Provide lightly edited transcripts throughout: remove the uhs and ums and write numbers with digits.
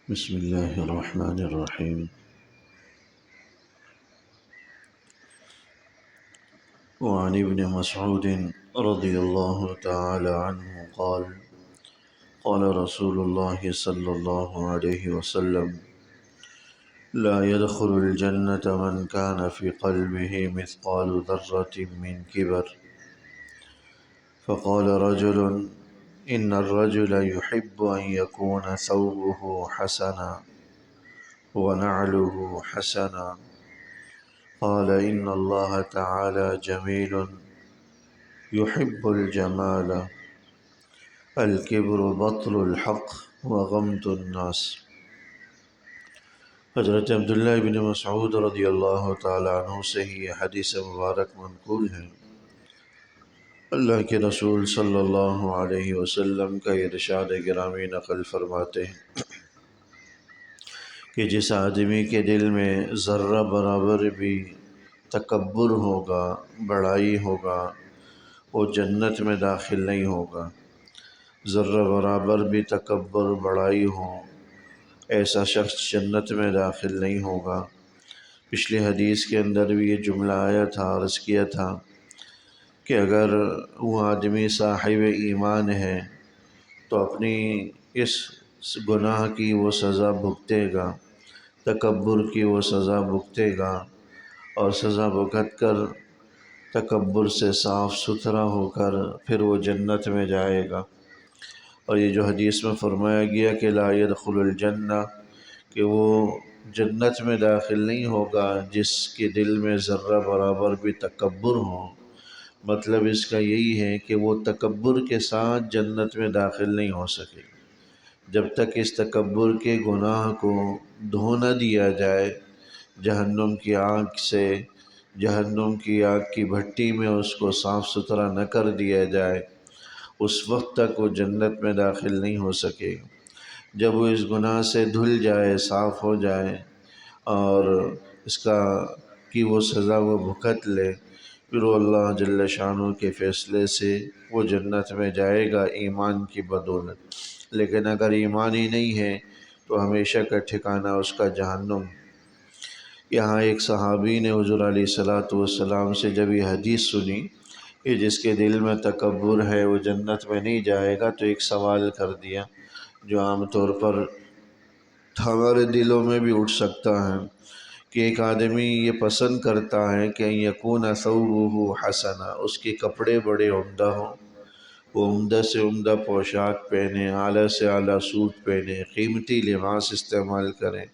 بسم الله الرحمن الرحيم. وعن ابن مسعود رضي الله تعالى عنه قال قال رسول الله صلى الله عليه وسلم: لا يدخل الجنة من كان في قلبه مثقال ذرة من كبر. فقال رجل: إن الرجل يحب أن يكون ثوبه حسنا ونعله حسنا. قال: إن الله تعالى جميل يحب الجمال. الكبر بطل الحق وغمط الناس۔ حضرت عبداللہ بن مسعود رضی اللہ تعالیٰ عنہ سے ہی یہ حدیث مبارک منقول ہے۔ اللہ کے رسول صلی اللہ علیہ وسلم کا ارشاد گرامی نقل فرماتے ہیں کہ جس آدمی کے دل میں ذرہ برابر بھی تکبر ہوگا، بڑائی ہوگا، وہ جنت میں داخل نہیں ہوگا۔ ذرہ برابر بھی تکبر، بڑائی ہو، ایسا شخص جنت میں داخل نہیں ہوگا۔ پچھلی حدیث کے اندر بھی یہ جملہ آیا تھا، عرض کیا تھا کہ اگر وہ آدمی صاحب ایمان ہے تو اپنی اس گناہ کی وہ سزا بھگتے گا، تکبر کی وہ سزا بھگتے گا، اور سزا بھگت کر تکبر سے صاف ستھرا ہو کر پھر وہ جنت میں جائے گا۔ اور یہ جو حدیث میں فرمایا گیا کہ لا يدخل الجنہ، کہ وہ جنت میں داخل نہیں ہوگا جس کے دل میں ذرہ برابر بھی تکبر ہو، مطلب اس کا یہی ہے کہ وہ تکبر کے ساتھ جنت میں داخل نہیں ہو سکے جب تک اس تکبر کے گناہ کو دھو نہ دیا جائے، جہنم کی آگ سے، جہنم کی آگ کی بھٹی میں اس کو صاف ستھرا نہ کر دیا جائے، اس وقت تک وہ جنت میں داخل نہیں ہو سکے۔ جب وہ اس گناہ سے دھل جائے، صاف ہو جائے اور اس کی وہ سزا وہ بھگت لے، پھر وہ اللہ جل شانہ کے فیصلے سے وہ جنت میں جائے گا ایمان کی بدولت۔ لیکن اگر ایمان ہی نہیں ہے تو ہمیشہ کا ٹھکانہ اس کا جہنم۔ یہاں ایک صحابی نے حضور علیہ السلام سے جب یہ حدیث سنی کہ جس کے دل میں تکبر ہے وہ جنت میں نہیں جائے گا، تو ایک سوال کر دیا جو عام طور پر ہمارے دلوں میں بھی اٹھ سکتا ہے کہ ایک آدمی یہ پسند کرتا ہے کہ یکون ثوبہ حسنا، اس کے کپڑے بڑے عمدہ ہوں، وہ عمدہ سے عمدہ پوشاک پہنے، اعلیٰ سے اعلیٰ سوٹ پہنے، قیمتی لباس استعمال کریں،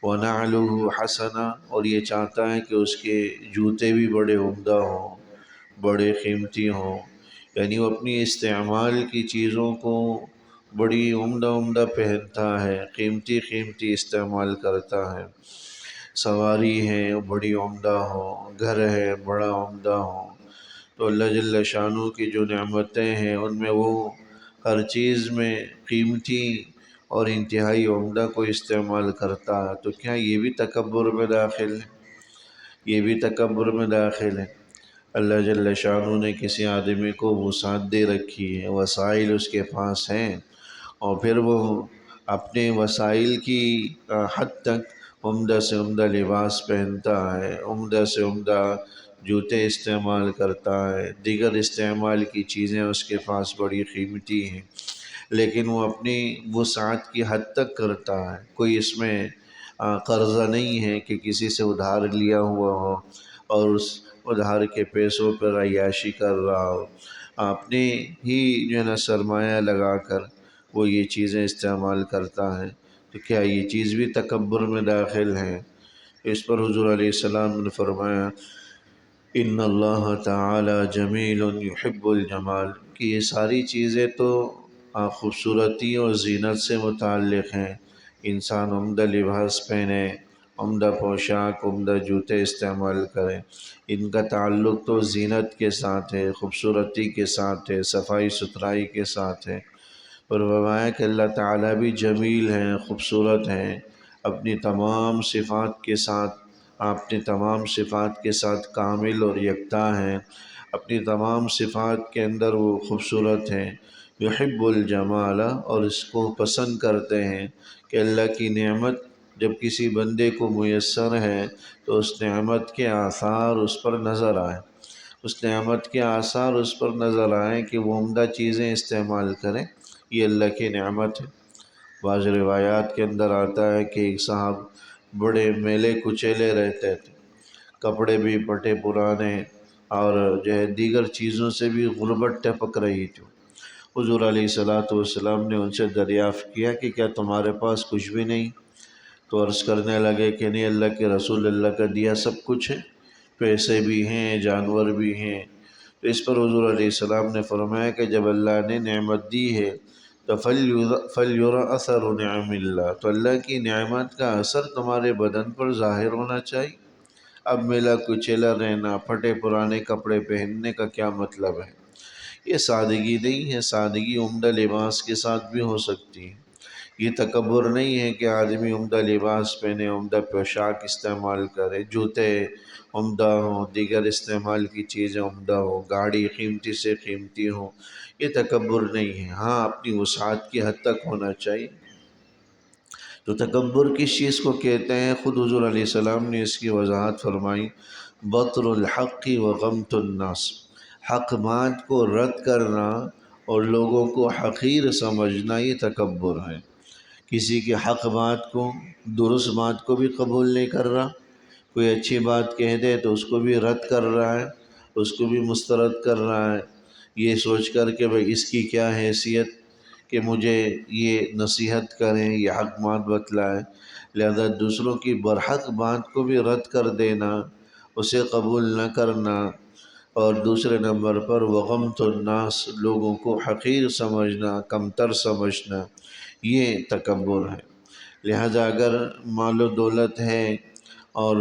وَنَعْلُهُ حَسَنًا، اور یہ چاہتا ہے کہ اس کے جوتے بھی بڑے عمدہ ہوں، بڑے قیمتی ہوں، یعنی وہ اپنی استعمال کی چیزوں کو بڑی عمدہ پہنتا ہے، قیمتی قیمتی استعمال کرتا ہے، سواری ہے بڑی عمدہ ہو، گھر ہے بڑا عمدہ ہو، تو اللہ جل شانہ کی جو نعمتیں ہیں ان میں وہ ہر چیز میں قیمتی اور انتہائی عمدہ کو استعمال کرتا ہے، تو کیا یہ بھی تکبر میں داخل ہے؟ یہ بھی تکبر میں داخل ہے۔ اللہ جل شانہ نے کسی آدمی کو وسعت دے رکھی ہے، وسائل اس کے پاس ہیں، اور پھر وہ اپنے وسائل کی حد تک عمدہ سے عمدہ لباس پہنتا ہے، عمدہ سے عمدہ جوتے استعمال کرتا ہے، دیگر استعمال کی چیزیں اس کے پاس بڑی قیمتی ہیں، لیکن وہ اپنی وسعت کی حد تک کرتا ہے۔ کوئی اس میں قرضہ نہیں ہے کہ کسی سے ادھار لیا ہوا ہو اور اس ادھار کے پیسوں پر عیاشی کر رہا ہو، اپنے ہی جو ہے نا سرمایہ لگا کر وہ یہ چیزیں استعمال کرتا ہے، تو کیا یہ چیز بھی تکبر میں داخل ہے؟ اس پر حضور علیہ السلام نے فرمایا: ان اللہ تعالی جمیل یحب الجمال، کہ یہ ساری چیزیں تو خوبصورتی اور زینت سے متعلق ہیں۔ انسان عمدہ لباس پہنے، عمدہ پوشاک، عمدہ جوتے استعمال کریں، ان کا تعلق تو زینت کے ساتھ ہے، خوبصورتی کے ساتھ ہے، صفائی ستھرائی کے ساتھ ہے۔ پر فرمایا کہ اللہ تعالیٰ بھی جمیل ہیں، خوبصورت ہیں، اپنی تمام صفات کے ساتھ، اپنی تمام صفات کے ساتھ کامل اور یکتا ہیں، اپنی تمام صفات کے اندر وہ خوبصورت ہیں، یحب الجمال، اور اس کو پسند کرتے ہیں کہ اللہ کی نعمت جب کسی بندے کو میسر ہے تو اس نعمت کے آثار اس پر نظر آئیں، اس نعمت کے آثار اس پر نظر آئیں کہ وہ عمدہ چیزیں استعمال کریں، یہ اللہ کی نعمت ہے۔ بعض روایات کے اندر آتا ہے کہ ایک صاحب بڑے میلے کچیلے رہتے تھے، کپڑے بھی پٹے پرانے، اور جو ہے دیگر چیزوں سے بھی غربت ٹپک رہی تھی۔ حضور علیہ السلام نے ان سے دریافت کیا کہ کیا تمہارے پاس کچھ بھی نہیں؟ تو عرض کرنے لگے کہ نہیں، اللہ کے رسول، اللہ کا دیا سب کچھ ہے، پیسے بھی ہیں، جانور بھی ہیں۔ تو اس پر حضور علیہ السلام نے فرمایا کہ جب اللہ نے نعمت دی ہے تو فَلْيُرَ أَثَرُ نِعَمِ اللَّهِ، تو اللہ کی نعمت کا اثر تمہارے بدن پر ظاہر ہونا چاہیے۔ اب میلا کچیلا رہنا، پھٹے پرانے کپڑے پہننے کا کیا مطلب ہے؟ یہ سادگی نہیں ہے، سادگی عمدہ لباس کے ساتھ بھی ہو سکتی ہے۔ یہ تکبر نہیں ہے کہ آدمی عمدہ لباس پہنے، عمدہ پوشاک استعمال کرے، جوتے عمدہ ہوں، دیگر استعمال کی چیزیں عمدہ ہوں، گاڑی قیمتی سے قیمتی ہوں، یہ تکبر نہیں ہے۔ ہاں، اپنی وسعت کی حد تک ہونا چاہیے۔ تو تکبر کس چیز کو کہتے ہیں؟ خود حضور علیہ السلام نے اس کی وضاحت فرمائی، بطر الحق و غمت الناس، حق بات کو رد کرنا اور لوگوں کو حقیر سمجھنا، یہ تکبر ہے۔ کسی کی حق بات کو، درست بات کو بھی قبول نہیں کر رہا، کوئی اچھی بات کہہ دے تو اس کو بھی رد کر رہا ہے، اس کو بھی مسترد کر رہا ہے، یہ سوچ کر کہ بھئی اس کی کیا حیثیت کہ مجھے یہ نصیحت کریں، یہ حق بات بتلائے۔ لہذا دوسروں کی برحق بات کو بھی رد کر دینا، اسے قبول نہ کرنا، اور دوسرے نمبر پر وغمت الناس، لوگوں کو حقیر سمجھنا، کمتر سمجھنا، یہ تکبر ہے۔ لہذا اگر مال و دولت ہے اور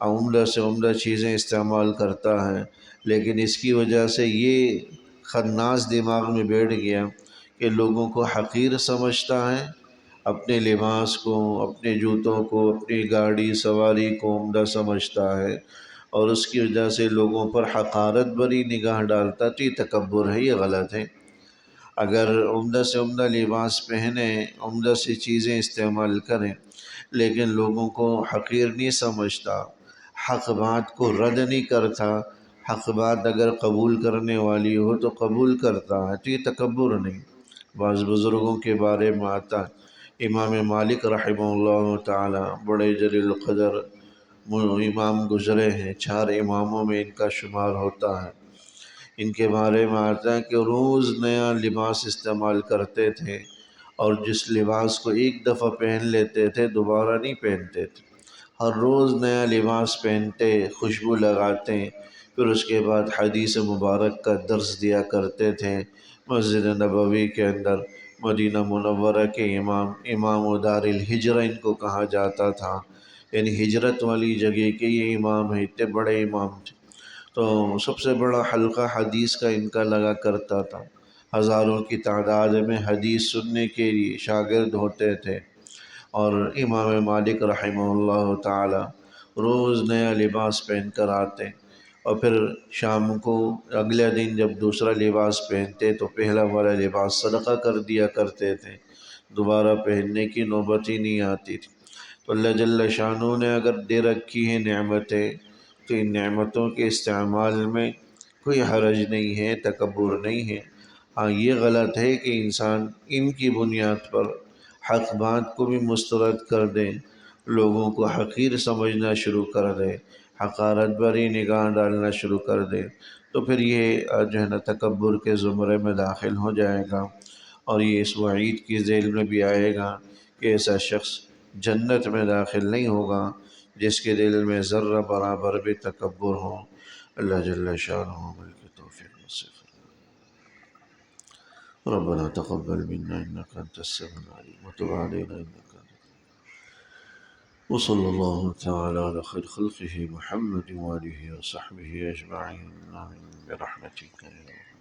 عمدہ سے عمدہ چیزیں استعمال کرتا ہے، لیکن اس کی وجہ سے یہ خناس دماغ میں بیٹھ گیا کہ لوگوں کو حقیر سمجھتا ہے، اپنے لباس کو، اپنے جوتوں کو، اپنی گاڑی سواری کو عمدہ سمجھتا ہے، اور اس کی وجہ سے لوگوں پر حقارت بری نگاہ ڈالتا، تو یہ تکبر ہے، یہ غلط ہے۔ اگر عمدہ سے عمدہ لباس پہنے، عمدہ سی چیزیں استعمال کریں، لیکن لوگوں کو حقیر نہیں سمجھتا، حق بات کو رد نہیں کرتا، حق بات اگر قبول کرنے والی ہو تو قبول کرتا ہے، تو یہ تکبر نہیں۔ بعض بزرگوں کے بارے میں آتا ہے، امام مالک رحمہ اللہ تعالی بڑے جلیل القدر امام گزرے ہیں، 4 اماموں میں ان کا شمار ہوتا ہے۔ ان کے بارے میں آتا ہے کہ روز نیا لباس استعمال کرتے تھے، اور جس لباس کو ایک دفعہ پہن لیتے تھے دوبارہ نہیں پہنتے تھے، ہر روز نیا لباس پہنتے، خوشبو لگاتے، پھر اس کے بعد حدیث مبارک کا درس دیا کرتے تھے مسجد نبوی کے اندر۔ مدینہ منورہ کے امام دار الہجرہ ان کو کہا جاتا تھا، یعنی ہجرت والی جگہ کے یہ امام ہیں، اتنے بڑے امام تھے۔ تو سب سے بڑا حلقہ حدیث کا ان کا لگا کرتا تھا، ہزاروں کی تعداد میں حدیث سننے کے لیے شاگرد ہوتے تھے۔ اور امام مالک رحمہ اللہ تعالی روز نیا لباس پہن کر آتے، اور پھر شام کو اگلے دن جب دوسرا لباس پہنتے تو پہلا والا لباس صدقہ کر دیا کرتے تھے، دوبارہ پہننے کی نوبت ہی نہیں آتی تھی۔ تو اللہ جل شانہ نے اگر دے رکھی ہیں نعمتیں، تو ان نعمتوں کے استعمال میں کوئی حرج نہیں ہے، تکبر نہیں ہے۔ ہاں، یہ غلط ہے کہ انسان ان کی بنیاد پر حق بات کو بھی مسترد کر دے، لوگوں کو حقیر سمجھنا شروع کر دے، حقارت بری نگاہ ڈالنا شروع کر دے، تو پھر یہ جو ہے نا تکبر کے زمرے میں داخل ہو جائے گا، اور یہ اس وعید کی ذیل میں بھی آئے گا کہ ایسا شخص جنت میں داخل نہیں ہوگا جس کے دل میں ذرہ برابر بھی تکبر ہو۔ اللہ جل شانہ مل کے توفیق نصیب فرمائے۔ ربنا تقبل منا انك انت السميع العليم وتب علينا انك انت، وصلى الله تعالى على خير خلقه محمد وآله وصحبه أجمعين، آمين برحمتك يا رب.